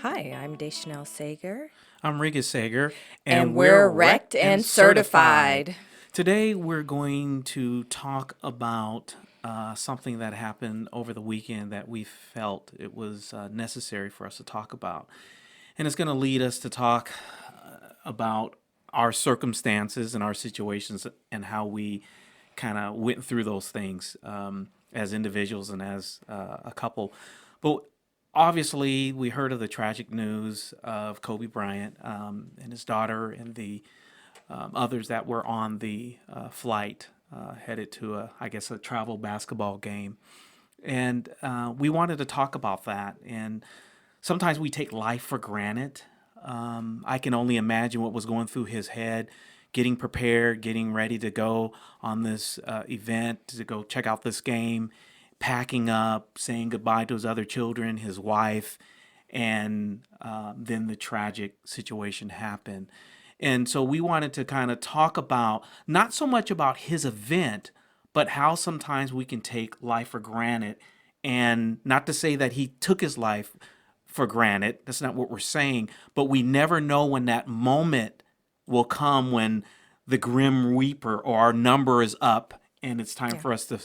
Hi, I'm Deschanel Sager, I'm Riga Sager, and and we're we're wrecked wrecked and and certified. certified. Today, we're going to talk about something that happened over the weekend that we felt it was necessary for us to talk about. And it's going to lead us to talk about our circumstances and our situations and how we kind of went through those things as individuals and as a couple. But obviously, we heard of the tragic news of Kobe Bryant and his daughter and the others that were on the flight headed to I guess, a travel basketball game. And we wanted to talk about that. And sometimes we take life for granted. I can only imagine what was going through his head, getting prepared, getting ready to go on this event, to go check out this game, packing up, saying goodbye to his other children, his wife, and then the tragic situation happened. And so we wanted to kind of talk about not so much about his event, but how sometimes we can take life for granted. And not to say that he took his life for granted. That's not what we're saying. But we never know when that moment will come when the grim reaper or our number is up and it's time Yeah. for us to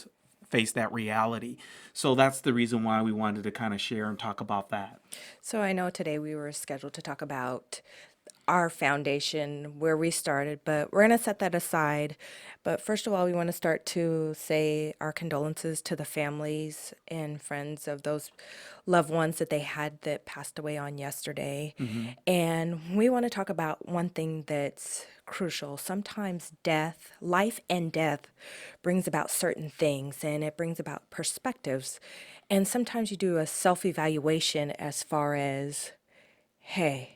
face that reality. So that's the reason why we wanted to kind of share and talk about that. So I know today we were scheduled to talk about our foundation, where we started, but we're going to set that aside. But first of all, we want to start to say our condolences to the families and friends of those loved ones that they had that passed away on yesterday. Hmm. And we want to talk about one thing that's crucial. Sometimes death, life and death, brings about certain things and it brings about perspectives. And sometimes you do a self evaluation as far as, hey,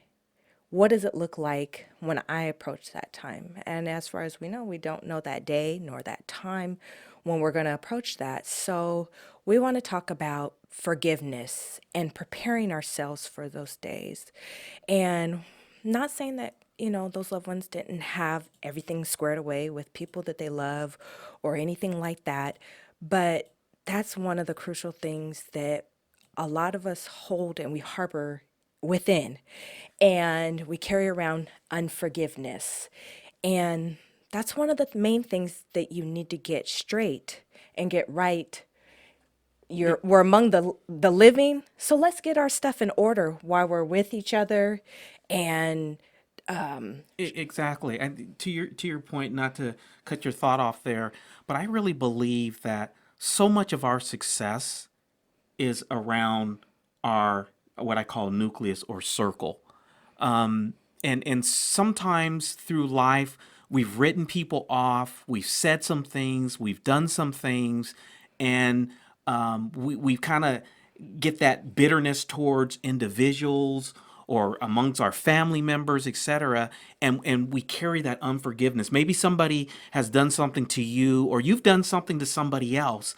what does it look like when I approach that time? And as far as we know, we don't know that day nor that time when we're going to approach that. So we want to talk about forgiveness and preparing ourselves for those days. And not saying that, those loved ones didn't have everything squared away with people that they love or anything like that. But that's one of the crucial things that a lot of us hold and we harbor within. And we carry around unforgiveness. And that's one of the main things that you need to get straight and get right. We're among the living, so let's get our stuff in order while we're with each other. And Exactly. And to your point, not to cut your thought off there, but I really believe that so much of our success is around our what I call nucleus or circle. And sometimes through life we've written people off, we've said some things, we've done some things, and we kind of get that bitterness towards individuals or amongst our family members, etc. And we carry that unforgiveness. Maybe somebody has done something to you, or you've done something to somebody else,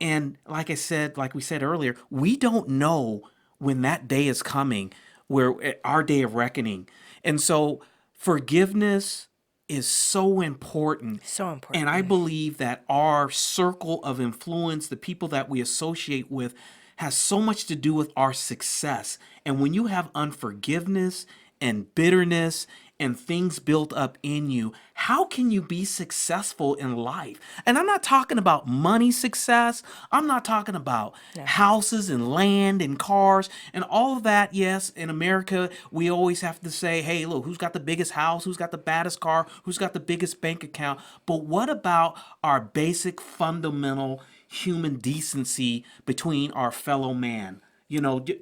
and like I said, like we said earlier, we don't know when that day is coming, where our day of reckoning. And so forgiveness is so important. so And I important. believe that our circle of influence, the people that we associate with, has so much to do with our success. And when you have unforgiveness and bitterness and things built up in you, how can you be successful in life? And I'm not talking about money success. I'm not talking about Yeah. houses and land and cars and all of that. Yes, in America, we always have to say, hey, look, who's got the biggest house? Who's got the baddest car? Who's got the biggest bank account? But what about our basic fundamental human decency between our fellow man?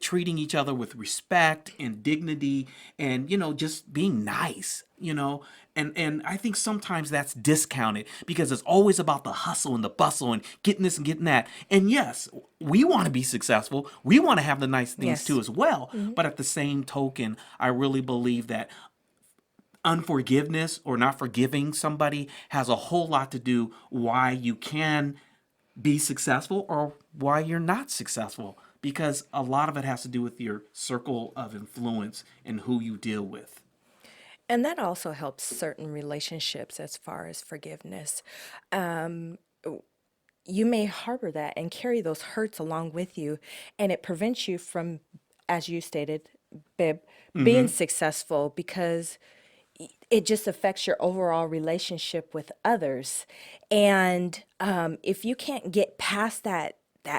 Treating each other with respect and dignity, and just being nice. And I think sometimes that's discounted because it's always about the hustle and the bustle and getting this and getting that. And yes, we want to be successful, we want to have the nice things too Yes. as well, but at the same token, I really believe that unforgiveness or not forgiving somebody has a whole lot to do why you can be successful or why you're not successful, because a lot of it has to do with your circle of influence and who you deal with. And that also helps certain relationships as far as forgiveness. Um, you may harbor that and carry those hurts along with you, and it prevents you from, as you stated, Bib, being successful because it just affects your overall relationship with others. And if you can't get past that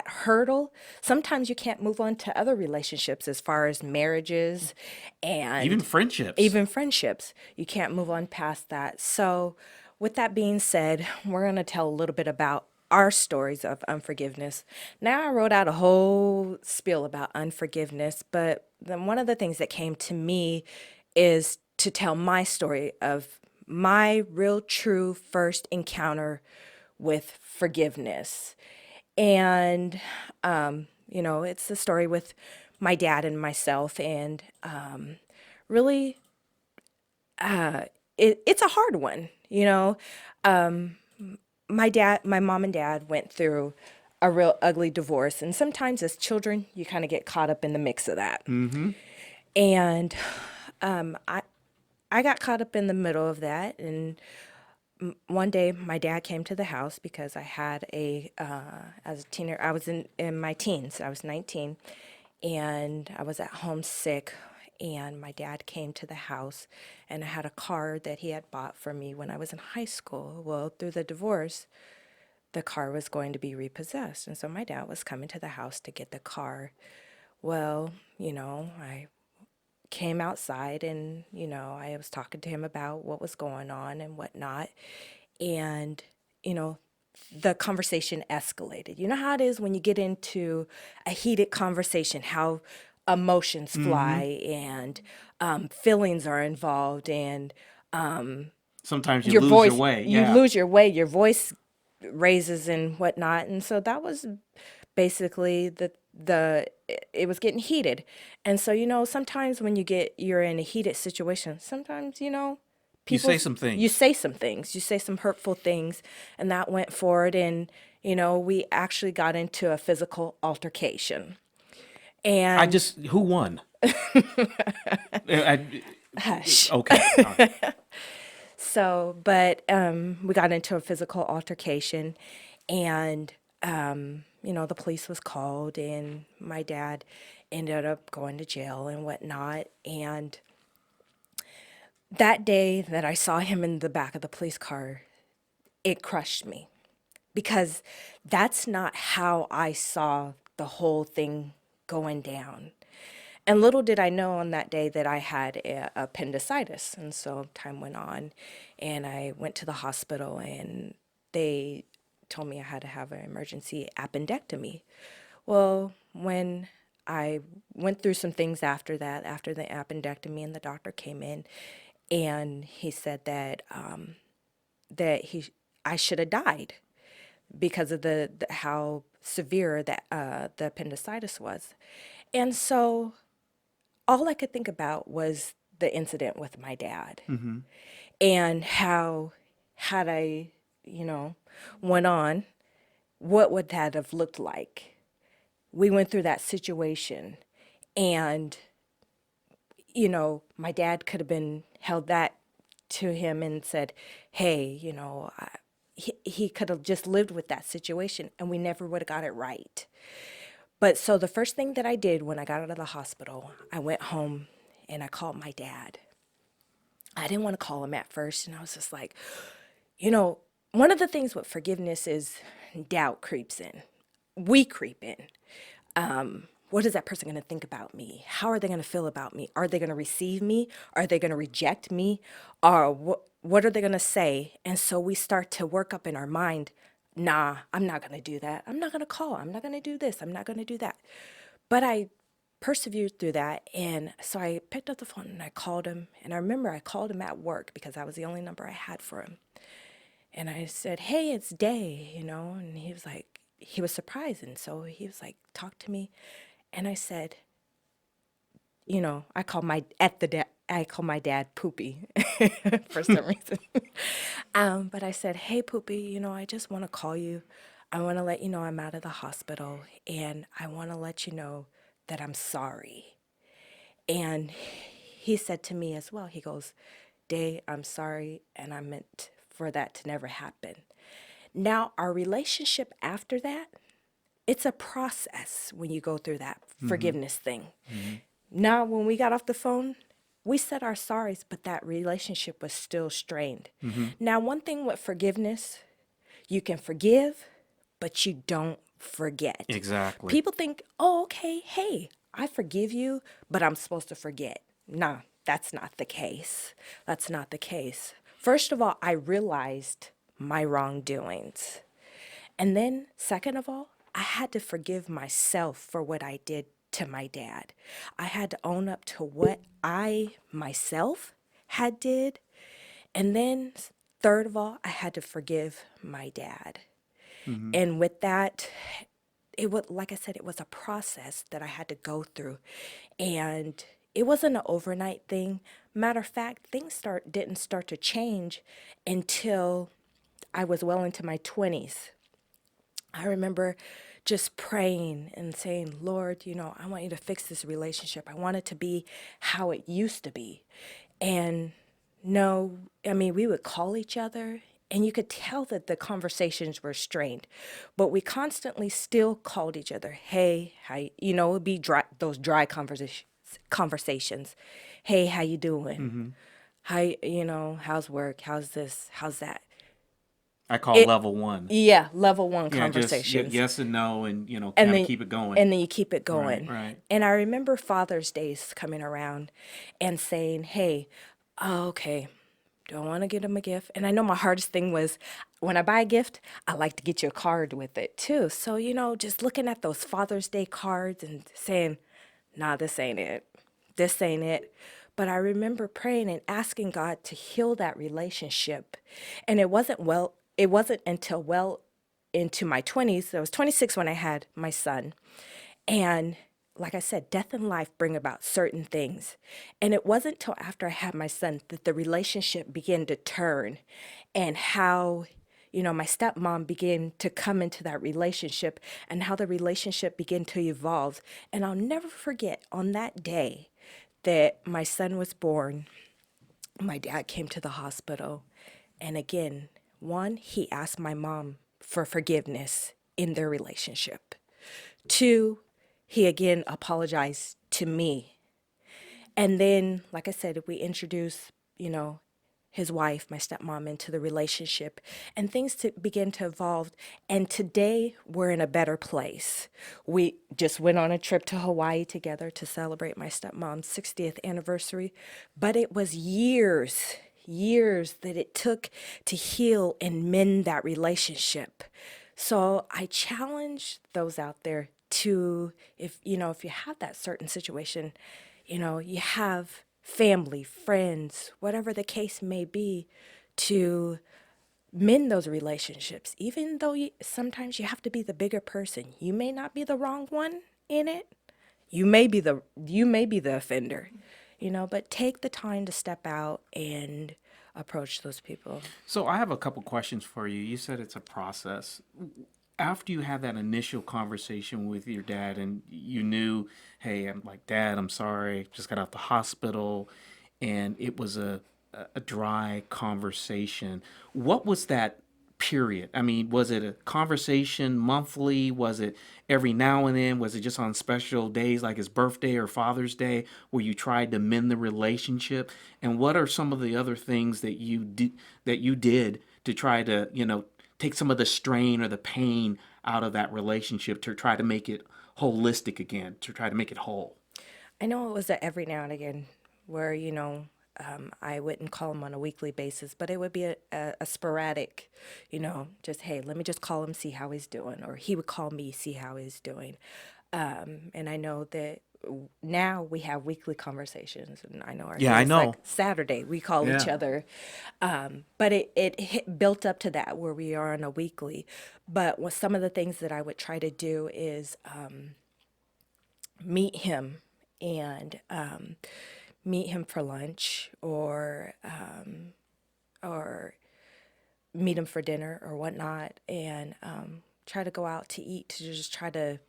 hurdle, sometimes you can't move on to other relationships as far as marriages Even and friendships. even friendships. You can't move on past that. So, with that being said, we're going to tell a little bit about our stories of unforgiveness. Now, I wrote out a whole spiel about unforgiveness, but then one of the things that came to me is to tell my story of my real, true first encounter with forgiveness. And, it's a story with my dad and myself. And really, it's a hard one. My mom and dad went through a real ugly divorce. And sometimes as children, you kind of get caught up in the mix of that. And I got caught up in the middle of that. And one day my dad came to the house because I had as a teenager, I was in my teens, I was 19, and I was at home sick. And my dad came to the house, and I had a car that he had bought for me when I was in high school. Well, through the divorce, the car was going to be repossessed. And so my dad was coming to the house to get the car. Well, I came outside and, I was talking to him about what was going on and whatnot. And, you know, the conversation escalated. You know how it is when you get into a heated conversation, how emotions Hmm. fly and feelings are involved, and Sometimes you your lose your voice, way. you Yeah. lose your way, your voice raises and whatnot. And so that was basically it was getting heated. And so, sometimes when you're in a heated situation, sometimes, You say people's some you things. say some things, you say some hurtful things, and that went forward. And, we actually got into a physical altercation. And Who won? I, hush. okay. All right. So, but we got into a physical altercation, and the police was called, and my dad ended up going to jail and whatnot. And that day that I saw him in the back of the police car, it crushed me because that's not how I saw the whole thing going down. And little did I know on that day that I had appendicitis. And so time went on, and I went to the hospital, and they told me I had to have an emergency appendectomy. Well, when I went through some things after that, after the appendectomy, and the doctor came in, and he said that I should have died because of the how severe that the appendicitis was. And so all I could think about was the incident with my dad Mm-hmm. and how, had I, you know, went on, what would that have looked like? We went through that situation, and, my dad could have been held that to him and said, hey, he could have just lived with that situation and we never would have got it right. But so the first thing that I did when I got out of the hospital, I went home and I called my dad. I didn't want to call him at first, and I was just like, you know, one of the things with forgiveness is doubt creeps in. We creep in. What is that person going to think about me? How are they going to feel about me? Are they going to receive me? Are they going to reject me? Or what are they going to say? And so we start to work up in our mind, nah, I'm not going to do that. I'm not going to call. I'm not going to do this. I'm not going to do that. But I persevered through that. And so I picked up the phone and I called him. And I remember I called him at work because that was the only number I had for him. And I said, hey, it's Day, and he was like, he was surprised. And so he was like, talk to me. And I said, I call my dad Poopy for some reason. But I said, hey, Poopy, I just want to call you. I want to let you know I'm out of the hospital, and I want to let you know that I'm sorry. And he said to me as well, he goes, Day, I'm sorry, and I meant for that to never happen. Now, our relationship after that, it's a process when you go through that Mm-hmm. forgiveness thing. Mm-hmm. Now, when we got off the phone, we said our sorries, but that relationship was still strained. Hmm. Now, one thing with forgiveness, you can forgive, but you don't forget. Exactly. People think, oh, okay, hey, I forgive you, but I'm supposed to forget. Nah, that's not the case. That's not the case. First of all, I realized my wrongdoings. And then, second of all, I had to forgive myself for what I did to my dad. I had to own up to what I myself had did. And then, third of all, I had to forgive my dad. Hmm. And with that, it was, like I said, it was a process that I had to go through. And it wasn't an overnight thing. Matter of fact, didn't start to change until I was well into my 20s. I remember just praying and saying, Lord, I want you to fix this relationship. I want it to be how it used to be. And no, I mean, we would call each other and you could tell that the conversations were strained, but we constantly still called each other. Hey, it'd be dry, those dry conversations. Hey, how you doing? Hmm. How's work? How's this? How's that? I call It, level one. yeah, level one Yeah, just conversations. yes and no, and and kind of then keep it going. and then you keep it Right, going. right. And I remember Father's Days coming around and saying, "Hey, okay, don't want to get him a gift." And I know my hardest thing was when I buy a gift, I like to get you a card with it too. So, just looking at those Father's Day cards and saying, "Nah, this ain't it. This ain't it." But I remember praying and asking God to heal that relationship. And it wasn't until well into my 20s. I was 26 when I had my son. And like I said, death and life bring about certain things. And it wasn't till after I had my son that the relationship began to turn and how, my stepmom began to come into that relationship and how the relationship began to evolve. And I'll never forget on that day that my son was born, my dad came to the hospital. And again, one, he asked my mom for forgiveness in their relationship. Two, he again apologized to me. And then, like I said, we introduced, his wife, my stepmom, into the relationship, and things begin to evolve. And today, we're in a better place. We just went on a trip to Hawaii together to celebrate my stepmom's 60th anniversary, but it was years that it took to heal and mend that relationship. So I challenge those out there to, if you have that certain situation, you have family, friends, whatever the case may be, to mend those relationships. Even though sometimes you have to be the bigger person. You may not be the wrong one in it. You may be the offender, but take the time to step out and approach those people. So I have a couple questions for you. You said it's a process. After you had that initial conversation with your dad and you knew, hey, I'm like, Dad, I'm sorry, just got out the hospital, and it was a dry conversation. What was that period? I mean, was it a conversation monthly? Was it every now and then? Was it just on special days like his birthday or Father's Day where you tried to mend the relationship? And what are some of the other things that you did to try to, take some of the strain or the pain out of that relationship to try to make it holistic again, to try to make it whole? I know it was a every now and again where, I wouldn't call him on a weekly basis, but it would be a sporadic, just, hey, let me just call him, see how he's doing. Or he would call me, see how he's doing. And I know that now we have weekly conversations, and I know our Yeah, I latest, know. like Saturday, we call each Yeah. other. But it built up to that where we are on a weekly. But some of the things that I would try to do is meet him and meet him for lunch or meet him for dinner or whatnot, and try to go out to eat to just try to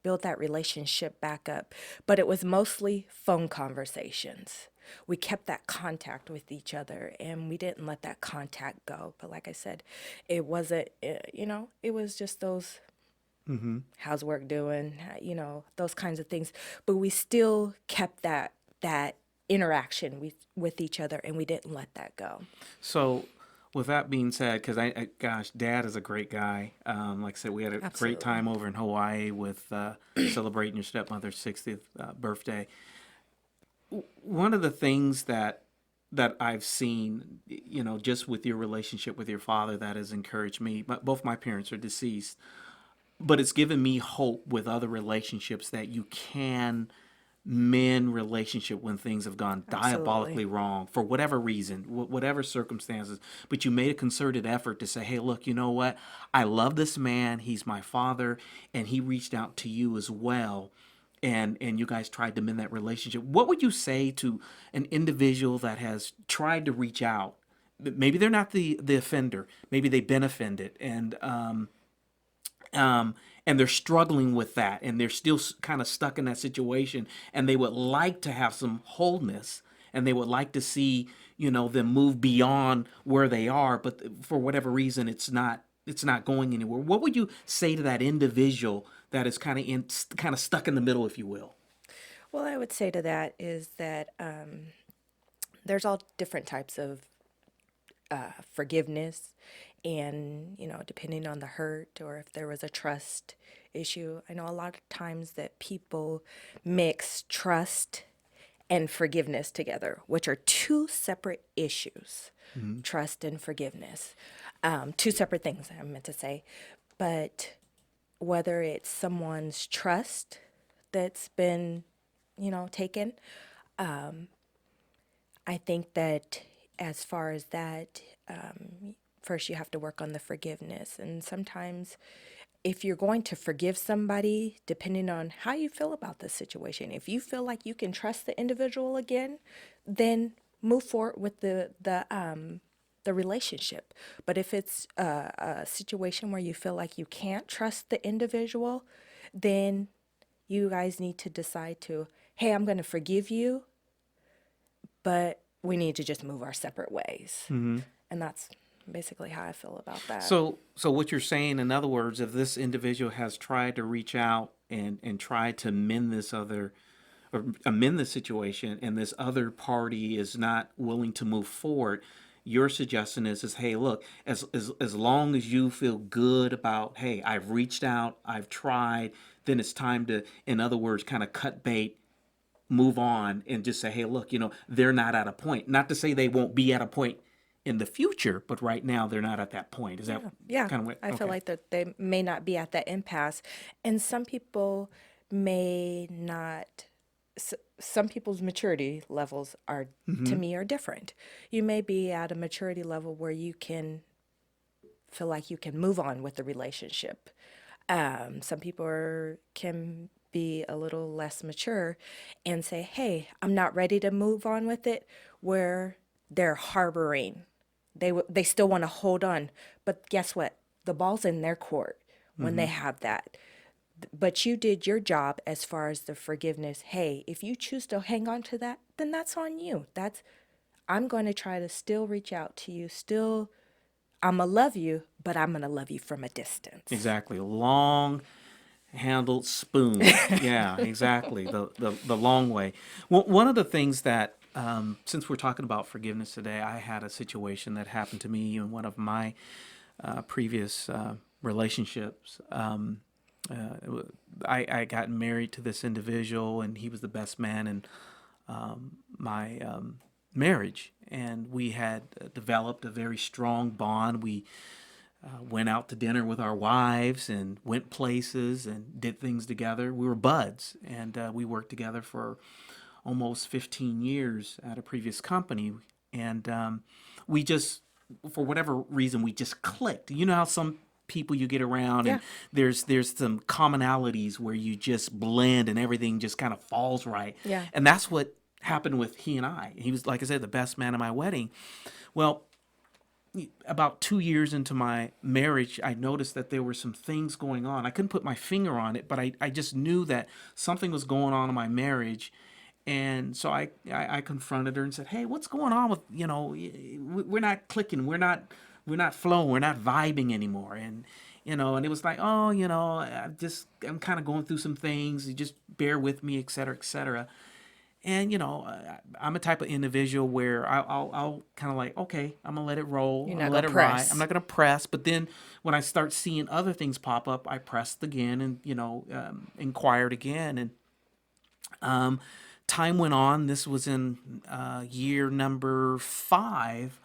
build that relationship back up. But it was mostly phone conversations. We kept that contact with each other and we didn't let that contact go. But like I said, it wasn't, it was just those How's work doing? You know, those kinds of things. But we still kept that interaction with each other, and we didn't let that go. So, with that being said, because gosh, Dad is a great guy. Like I said, we had a great Absolutely. time over in Hawaii with celebrating your stepmother's 60th birthday. One of the things that I've seen, just with your relationship with your father, that has encouraged me. Both my parents are deceased, but it's given me hope with other relationships that you can mend relationship when things have gone Absolutely. diabolically wrong for whatever reason, whatever circumstances. But you made a concerted effort to say, hey, look, you know what? I love this man. He's my father. And he reached out to you as well. And you guys tried to mend that relationship. What would you say to an individual that has tried to reach out? Maybe they're not the offender. Maybe they've been offended, um, and they're struggling with that, and they're still kind of stuck in that situation, and they would like to have some wholeness, and they would like to see them move beyond where they are, but for whatever reason, it's not going anywhere. What would you say to that individual that is kind of stuck in the middle, if you will? Well, I would say to that is that there's all different types of forgiveness, and depending on the hurt or if there was a trust issue. I know a lot of times that people mix trust and forgiveness together, which are two separate issues. Trust and forgiveness, two separate things, I meant to say. But whether it's someone's trust that's been taken, I think that as far as that, first you have to work on the forgiveness. And sometimes, if you're going to forgive somebody, depending on how you feel about the situation, if you feel like you can trust the individual again, then move forward with the relationship. But if it's a situation where you feel like you can't trust the individual, then you guys need to decide to, hey, I'm going to forgive you, but we need to just move our separate ways. And that's basically how I feel about that. So what you're saying, in other words, if this individual has tried to reach out and try to mend this other or amend the situation, and this other party is not willing to move forward, your suggestion is hey, look, as long as you feel good about, hey, I've reached out, I've tried, then it's time to, in other words, kind of cut bait, move on, and just say, hey, look, they're not at a point. Not to say they won't be at a point in the future, but right now they're not at that point. Is that Yeah, yeah. kind of what? I feel Okay. like that they may not be at that impasse, and some people may not. Some people's maturity levels are, to me, are different. You may be at a maturity level where you can feel like you can move on with the relationship. Some people can be a little less mature and say, hey, I'm not ready to move on with it, where they're harboring. They still want to hold on. But guess what? The ball's in their court when they have that. But you did your job as far as the forgiveness. Hey, if you choose to hang on to that, then that's on you. I'm going to try to still reach out to you. Still, I'm going to love you, but I'm going to love you from a distance. Exactly. Long handled spoon. Yeah, exactly. The long way. Well, one of the things that, since we're talking about forgiveness today, I had a situation that happened to me in one of my previous relationships. I got married to this individual, and he was the best man in my marriage. And we had developed a very strong bond. We went out to dinner with our wives and went places and did things together. We were buds, and we worked together for almost 15 years at a previous company. And we just, for whatever reason, we just clicked. You know how some people you get around and Yeah. there's some commonalities where you just blend and everything just kind of falls right. Yeah. And that's what happened with he and I. He was, like I said, the best man at my wedding. Well, about 2 years into my marriage, I noticed that there were some things going on. I couldn't put my finger on it, but I just knew that something was going on in my marriage. And so I confronted her and said, hey, what's going on with, we're not clicking. We're not flowing. We're not vibing anymore. and it was like, oh, I'm kind of going through some things. You just bear with me, et cetera, et cetera. And I'm a type of individual where I'll kind of like, okay, I'm gonna let it roll. You're I'm gonna not let gonna it ride. I'm press. not gonna press. But then when I start seeing other things pop up, I pressed again and inquired again. And um, time went on. This was in year number 5.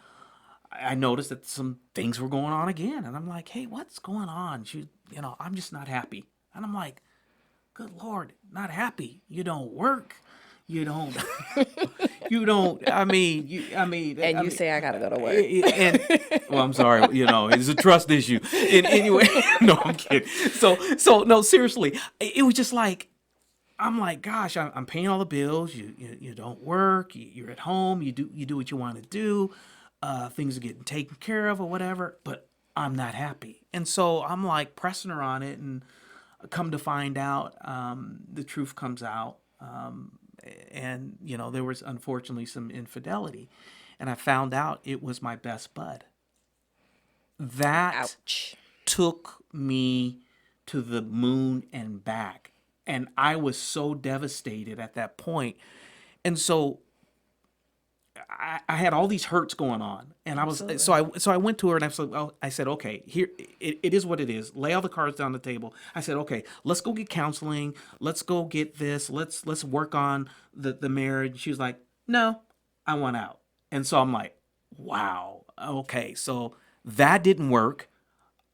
I noticed that some things were going on again, and I'm like, hey, what's going on? I'm just not happy. And I'm like, good Lord, not happy. You don't work. You don't. You don't. I mean. And you say I gotta go to work. And well, I'm sorry. It's a trust issue. And anyway, no, I'm kidding. So no, seriously, it was just like I'm like, gosh, I'm paying all the bills. You don't work. You're at home. You do what you want to do. Things are getting taken care of or whatever. But I'm not happy. And so I'm like pressing her on it, and come to find out, the truth comes out. And there was unfortunately some infidelity, and I found out it was my best bud. That Ouch. took me to the moon and back, and I was so devastated at that point. And so I had all these hurts going on, and I was Absolutely. so I went to her, and I said, okay, here it is what it is. Lay all the cards down the table. I said, okay, let's go get counseling. Let's go get this. Let's work on the marriage. She was like, no, I want out. And so I'm like, wow, okay, so that didn't work.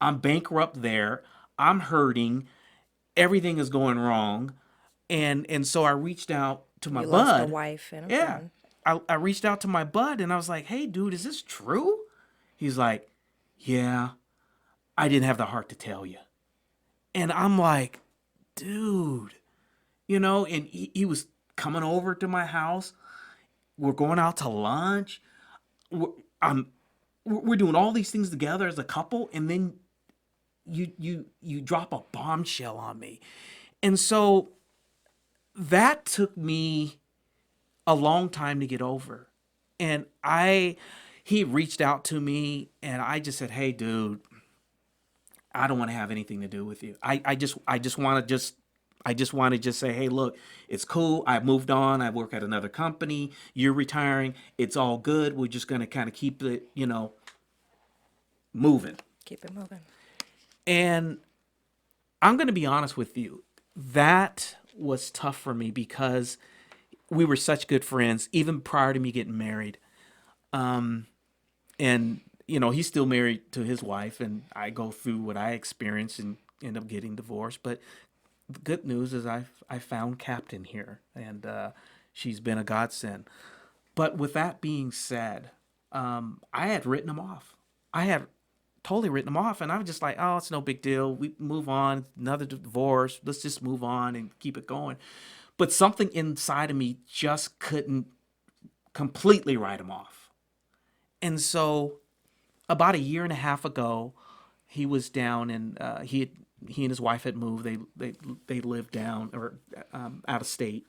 I'm bankrupt there. I'm hurting. Everything is going wrong, and so I reached out to my You lost a bud. wife and a Yeah. friend. I reached out to my bud, and I was like, hey, dude, is this true? He's like, yeah, I didn't have the heart to tell you. And I'm like, dude, and he was coming over to my house. We're going out to lunch. We're, I'm, we're doing all these things together as a couple, and then you drop a bombshell on me. And so that took me a long time to get over. And he reached out to me, and I just said, hey, dude, I don't want to have anything to do with you. I just want to just say, hey, look, it's cool. I moved on. I work at another company. You're retiring. It's all good. We're just going to kind of keep it, moving. Keep it moving. And I'm going to be honest with you. That was tough for me because we were such good friends, even prior to me getting married. And he's still married to his wife, and I go through what I experienced and end up getting divorced. But the good news is I found Captain here, and she's been a godsend. But with that being said, I had written him off. I had totally written him off, and I was just like, oh, it's no big deal. We move on, another divorce. Let's just move on and keep it going. But something inside of me just couldn't completely write him off. And so about a year and a half ago, he was down, and he and his wife had moved. They lived down or out of state,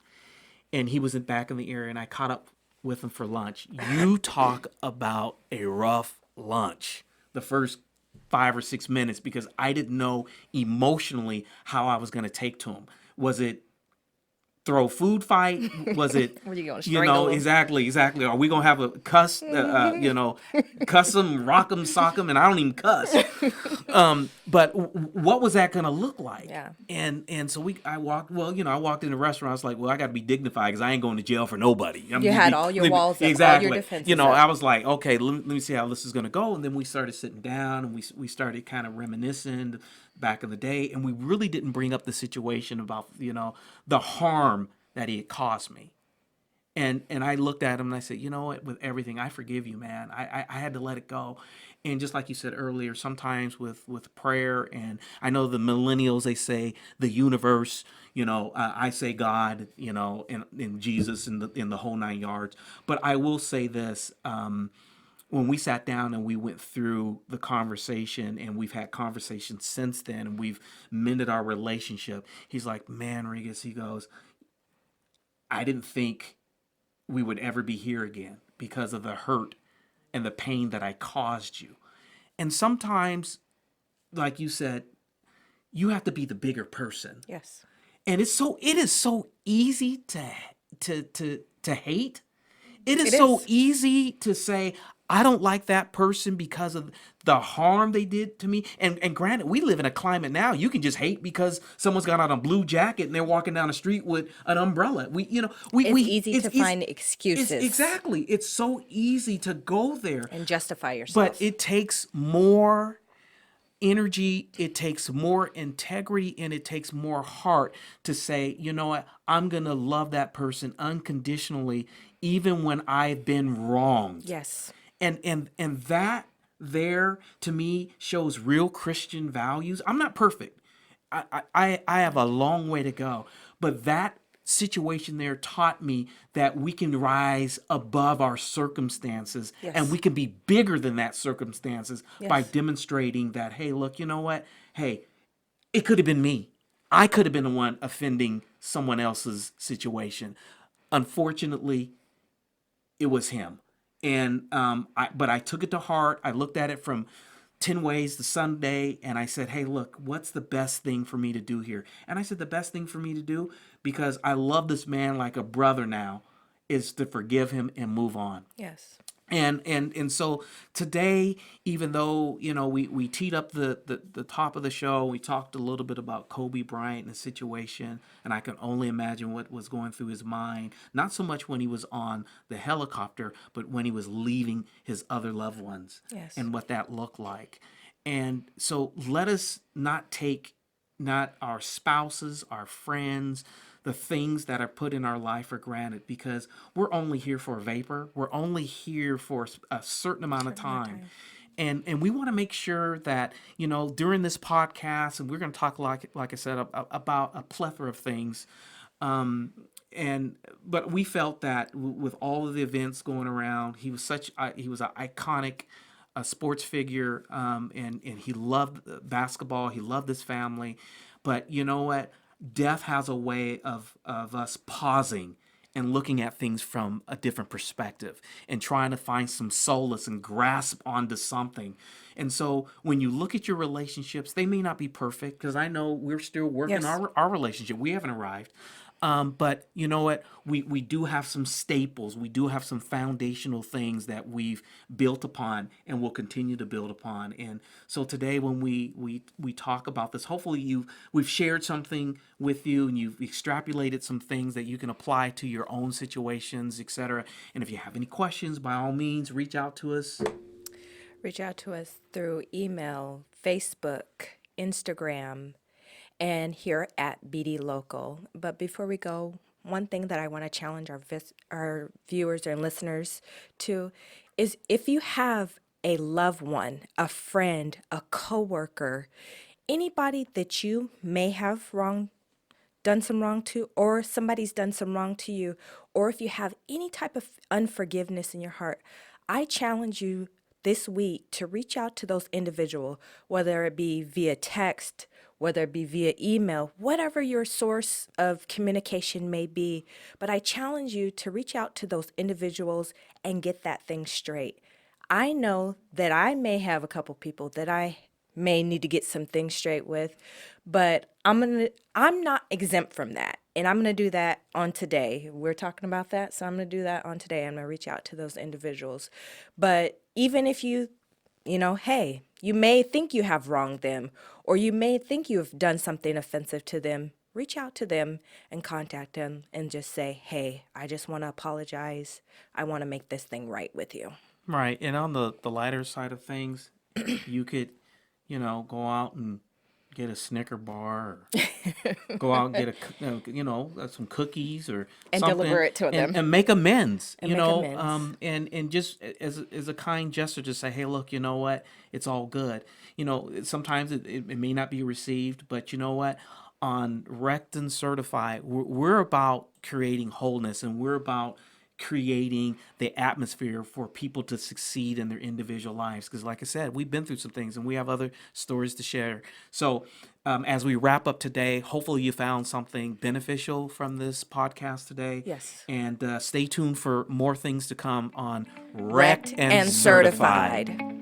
and he was back in the area. And I caught up with him for lunch. You talk about a rough lunch. The first 5 or 6 minutes, because I didn't know emotionally how I was going to take to him. Was it throw food fight? Was it, Were you gonna strangle him? exactly. Are we gonna have a cuss? Cuss him, rock him, sock him, and I don't even cuss. But what was that gonna look like? Yeah. And so I walked. Well, I walked in the restaurant. I was like, well, I got to be dignified because I ain't going to jail for nobody. You had all your walls up, all your exactly. defenses I up. was like, okay, let me see how this is gonna go. And then we started sitting down, and we started kind of reminiscing back in the day, and we really didn't bring up the situation about the harm that he had caused me. And I looked at him and I said, you know what, with everything, I forgive you, man. I had to let it go. And just like you said earlier, sometimes with prayer, and I know the millennials, they say the universe, I say God, and Jesus, in the whole 9 yards. But I will say this, when we sat down and we went through the conversation, and we've had conversations since then, and we've mended our relationship, he's like, man, Regis, he goes, I didn't think we would ever be here again because of the hurt and the pain that I caused you. And sometimes like you said, you have to be the bigger person. Yes. And it is so easy to hate. It is It so is. easy to say, I don't like that person because of the harm they did to me. And granted, we live in a climate now, you can just hate because someone's got on a blue jacket and they're walking down the street with an umbrella. It's easy to find it's excuses exactly. It's so easy to go there. and justify But yourself. it takes more energy, it takes more integrity, and it takes more heart to say, you know what, I'm going to love that person unconditionally, even when I've been wronged. Yes. And that there to me shows real Christian values. I'm not perfect. I have a long way to go, but that situation there taught me that we can rise above our circumstances and Yes. we can be bigger than that circumstances by Yes. demonstrating that, hey, look, you know what? Hey, it could have been me. I could have been the one offending someone else's situation. Unfortunately, it was him. And but I took it to heart. I looked at it from 10 ways to Sunday, and I said, hey, look, what's the best thing for me to do here? And I said, the best thing for me to do, because I love this man like a brother now, is to forgive him and move on. Yes. And so today, even though we teed up the top of the show, we talked a little bit about Kobe Bryant and the situation, and I can only imagine what was going through his mind. Not so much when he was on the helicopter, but when he was leaving his other loved ones, Yes. and what that looked like. And so let us not take not our spouses, our friends, the things that are put in our life for granted, because we're only here for a vapor. We're only here for a certain amount of time. And we want to make sure that, during this podcast, and we're going to talk, like I said, about a plethora of things. But we felt that with all of the events going around, he was he was an iconic sports figure, and he loved basketball. He loved his family. But you know what? Death has a way of us pausing and looking at things from a different perspective and trying to find some solace and grasp onto something. And so when you look at your relationships, they may not be perfect, because I know we're still working Yes. our relationship. We haven't arrived. But you know what? We do have some staples. We do have some foundational things that we've built upon and will continue to build upon. And so today, when we talk about this, hopefully we've shared something with you, and you've extrapolated some things that you can apply to your own situations, etc. And if you have any questions, by all means, reach out to us. Reach out to us through email, Facebook, Instagram, and here at BD Local. But before we go, one thing that I want to challenge our viewers and listeners to is, if you have a loved one, a friend, a coworker, anybody that you may have done some wrong to, or somebody's done some wrong to you, or if you have any type of unforgiveness in your heart, I challenge you this week to reach out to those individuals, whether it be via text, whether it be via email, whatever your source of communication may be. But I challenge you to reach out to those individuals and get that thing straight. I know that I may have a couple people that I may need to get some things straight with, but I'm not exempt from that. And I'm going to do that on today. We're talking about that, so I'm going to do that on today. I'm going to reach out to those individuals. But even if hey, you may think you have wronged them, or you may think you've done something offensive to them, reach out to them and contact them and just say, hey, I just want to apologize. I want to make this thing right with you. Right. And on the lighter side of things, you could, go out and get a Snicker bar, or go out and get some cookies or And something, deliver it to them. and make amends, And make amends. and just as a kind gesture, just say, hey, look, you know what? It's all good. Sometimes it may not be received, but you know what? On Wrecked and Certified, we're about creating wholeness, and we're about creating the atmosphere for people to succeed in their individual lives. Because like I said, we've been through some things, and we have other stories to share. So as we wrap up today, hopefully you found something beneficial from this podcast today. Yes. And stay tuned for more things to come on Wrecked and Certified.